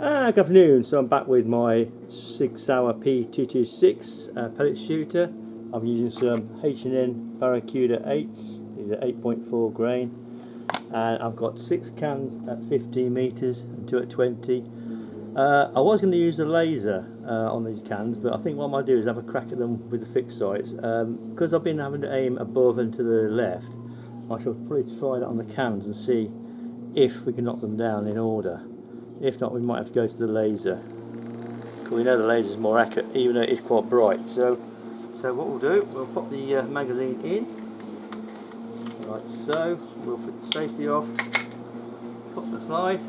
Good afternoon. So I'm back with my Sig Sauer P226 pellet shooter. I'm using some H&N Barracuda 8s. These are 8.4 grain, and I've got 6 cans at 15 meters and 2 at 20. I was going to use a laser on these cans, but I think what I might do is have a crack at them with the fixed sights. Because I've been having to aim above and to the left, I shall probably try that on the cans and see if we can knock them down in order. If not, we might have to go to the laser, because we know the laser is more accurate, even though it is quite bright. So what we'll do, we'll pop the magazine in, like so. We'll put the safety off, pop the slide,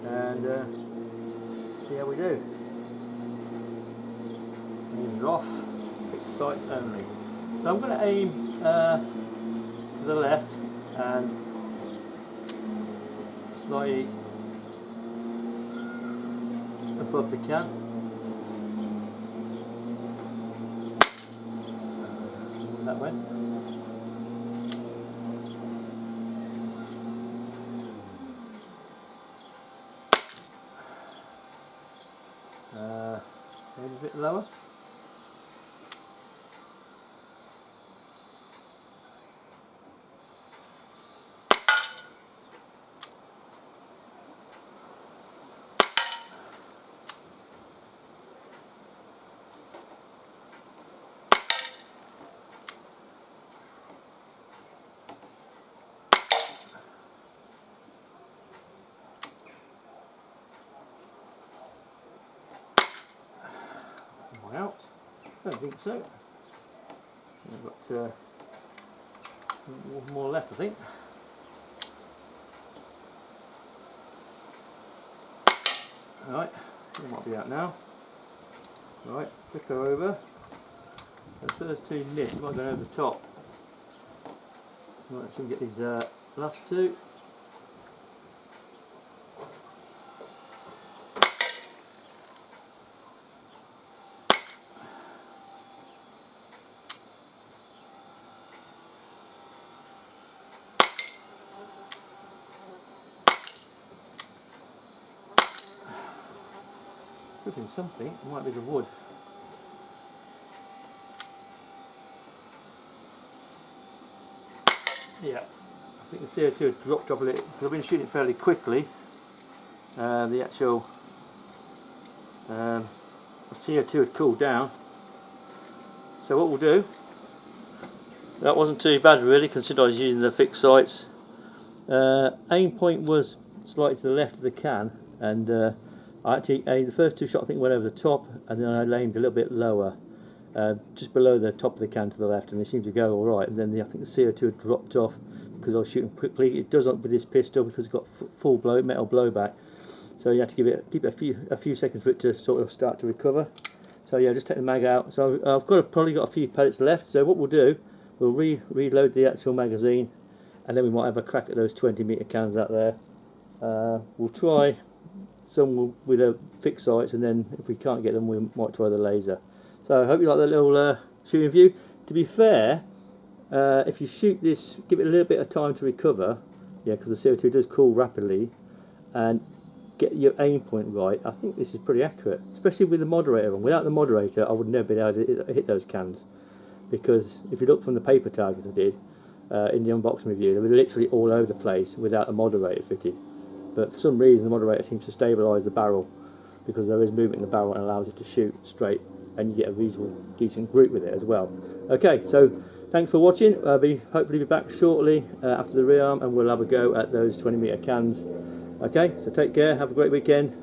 and see how we do. These are off, fixed sights only. So I'm going to aim to the left and slightly above the can. That way. Maybe a bit lower. Out? I don't think so. I've got one more left, I think. Alright, it might be out now. Right, flip her over. The first two nits might go over the top. Right, let's get these last two. Putting something, it might be the wood. Yeah, I think the CO2 had dropped off a little because I've been shooting fairly quickly. The actual CO2 had cooled down. So what we'll do, that wasn't too bad really, considering I was using the fixed sights. Aim point was slightly to the left of the can, and I actually the first two shots I think went over the top, and then I aimed a little bit lower, just below the top of the can to the left, and they seemed to go all right. And then I think the CO2 had dropped off because I was shooting quickly. It doesn't with this pistol because it's got full metal blowback, so you have to keep it a few seconds for it to sort of start to recover. So yeah, just take the mag out. So I've probably got a few pellets left. So what we'll do, we'll reload the actual magazine, and then we might have a crack at those 20-meter cans out there. We'll try some with a fixed sights, and then if we can't get them, we might try the laser. So I hope you like that little shooting view. To be fair, if you shoot this, give it a little bit of time to recover, yeah, because the CO2 does cool rapidly, and get your aim point right. I think this is pretty accurate, especially with the moderator on. Without the moderator, I would never be able to hit those cans, because if you look from the paper targets I did in the unboxing review, they were literally all over the place without the moderator fitted. But for some reason the moderator seems to stabilise the barrel, because there is movement in the barrel and allows it to shoot straight, and you get a reasonable decent group with it as well. Okay, so thanks for watching. I'll hopefully be back shortly after the rearm, and we'll have a go at those 20-meter cans. Okay, so take care, have a great weekend.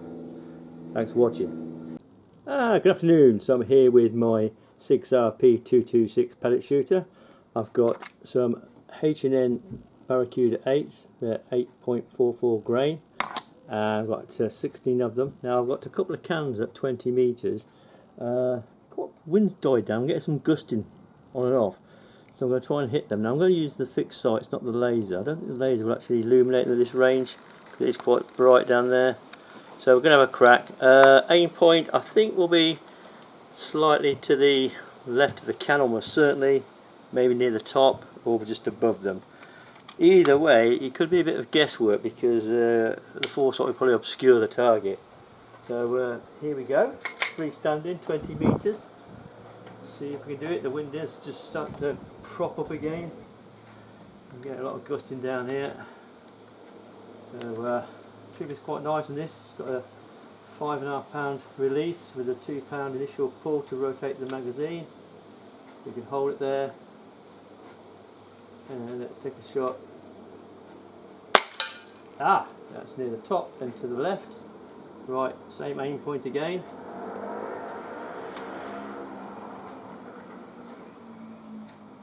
Thanks for watching. Good afternoon. So I'm here with my Sig Sauer P226 pellet shooter. I've got some H&N Barracuda 8s, they're 8.44 grain, and I've got 16 of them. Now I've got a couple of cans at 20 meters. Wind's died down, I'm getting some gusting on and off, so I'm going to try and hit them. Now I'm going to use the fixed sights, not the laser. I don't think the laser will actually illuminate at this range, because it is quite bright down there. So we're going to have a crack. Aim point I think will be slightly to the left of the can, almost certainly, maybe near the top or just above them. Either way, it could be a bit of guesswork, because the foresight will probably obscure the target. So here we go, freestanding 20 metres. See if we can do it. The wind is just starting to prop up again. I'm getting a lot of gusting down here. So tube is quite nice on this. It's got a 5.5 pound release with a 2 pound initial pull to rotate the magazine. You can hold it there. And let's take a shot. Ah, that's near the top and to the left. Right, same aim point again.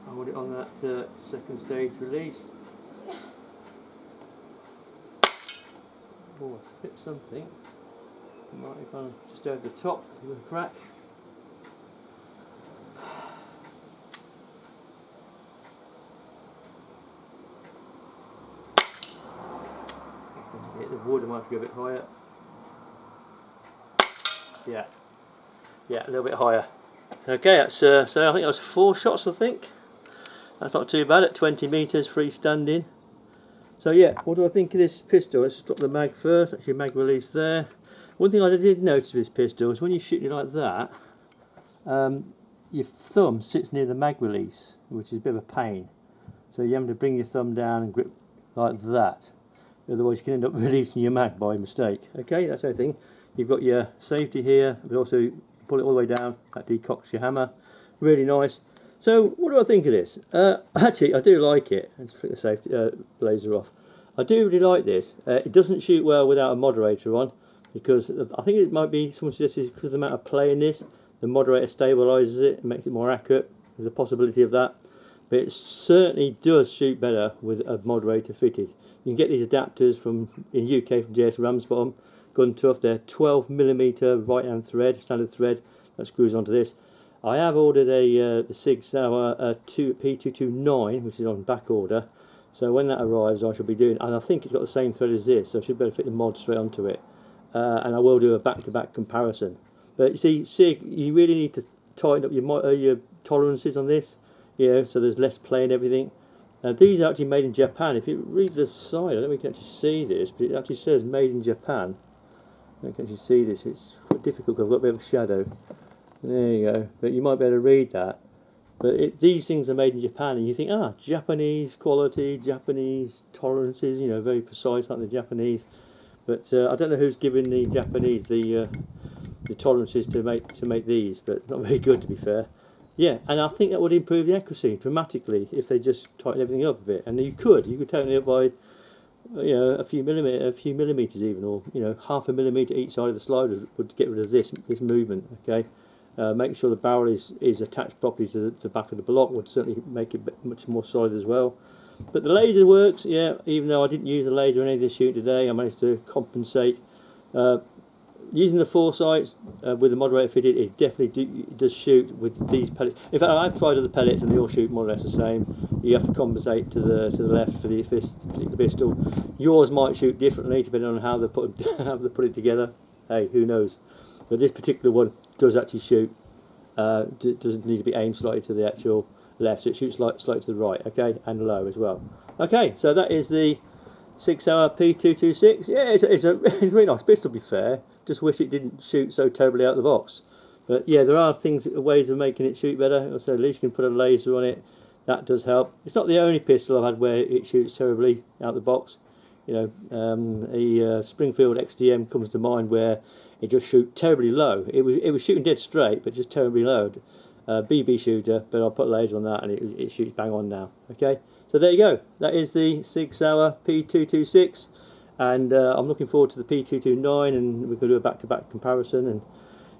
Hold it on that second stage release. Oh, I hit something. Might have gone just over the top with a crack. Hit the wood, I might have to go a bit higher. Yeah, a little bit higher. Okay, that's so I think that was 4 shots, I think. That's not too bad at 20 metres freestanding. So yeah, what do I think of this pistol? Let's just drop the mag first. Actually, mag release there. One thing I did notice with this pistol is when you shoot it like that, your thumb sits near the mag release, which is a bit of a pain. So you have to bring your thumb down and grip like that. Otherwise you can end up releasing your mag by mistake. Okay, that's everything. You've got your safety here, but also pull it all the way down. That decocks your hammer. Really nice. So what do I think of this? Actually, I do like it. Let's flick the safety laser off. I do really like this. It doesn't shoot well without a moderator on, because I think it might be, someone suggested, because of the amount of play in this, the moderator stabilises it and makes it more accurate. There's a possibility of that. But it certainly does shoot better with a moderator fitted. You can get these adapters from in UK from JS Ramsbottom, Gun Tough. They're 12mm right hand thread, standard thread that screws onto this. I have ordered the Sig Sauer P229, which is on back order. So when that arrives, I shall be doing, and I think it's got the same thread as this, so I should be able to fit the mod straight onto it. And I will do a back-to-back comparison. But you see, Sig, you really need to tighten up your tolerances on this, you know, so there's less play and everything. These are actually made in Japan. If you read the side, I don't know if you can actually see this, but it actually says made in Japan. I can actually see this. It's quite difficult because I've got a bit of a shadow. There you go. But you might be able to read that. But these things are made in Japan, and you think, ah, Japanese quality, Japanese tolerances, you know, very precise like the Japanese. But I don't know who's giving the Japanese the tolerances to make these, but not very good, to be fair. Yeah, and I think that would improve the accuracy dramatically if they just tighten everything up a bit. And you could tighten it up by, you know, a few millimeters even, or, you know, 0.5 millimeter each side of the slider would get rid of this movement. Okay, making sure the barrel is attached properly to the back of the block would certainly make it much more solid as well. But the laser works, yeah. Even though I didn't use the laser in any of this shoot today, I managed to compensate. Using the foresights with the moderator fitted, it definitely does shoot with these pellets. In fact, I've tried other pellets and they all shoot more or less the same. You have to compensate to the left for this particular pistol. Yours might shoot differently depending on how they put it together. Hey, who knows? But this particular one does actually shoot. Doesn't need to be aimed slightly to the actual left, so it shoots slightly to the right. Okay, and low as well. Okay, so that is the Sig Sauer P226. Yeah, it's a really nice pistol, to be fair. Just wish it didn't shoot so terribly out of the box. But yeah, there are ways of making it shoot better. So at least you can put a laser on it. That does help. It's not the only pistol I've had where it shoots terribly out of the box. You know, the Springfield XDM comes to mind where it just shoots terribly low. It was shooting dead straight, but just terribly low. BB shooter, but I'll put a laser on that and it shoots bang on now. Okay, so there you go. That is the Sig Sauer P226. And I'm looking forward to the P229, and we're going to do a back-to-back comparison. And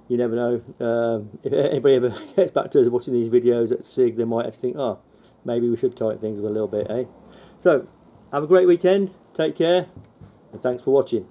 you never know, if anybody ever gets back to us watching these videos at Sig, they might actually think, oh, maybe we should tighten things up a little bit, eh? So, have a great weekend, take care, and thanks for watching.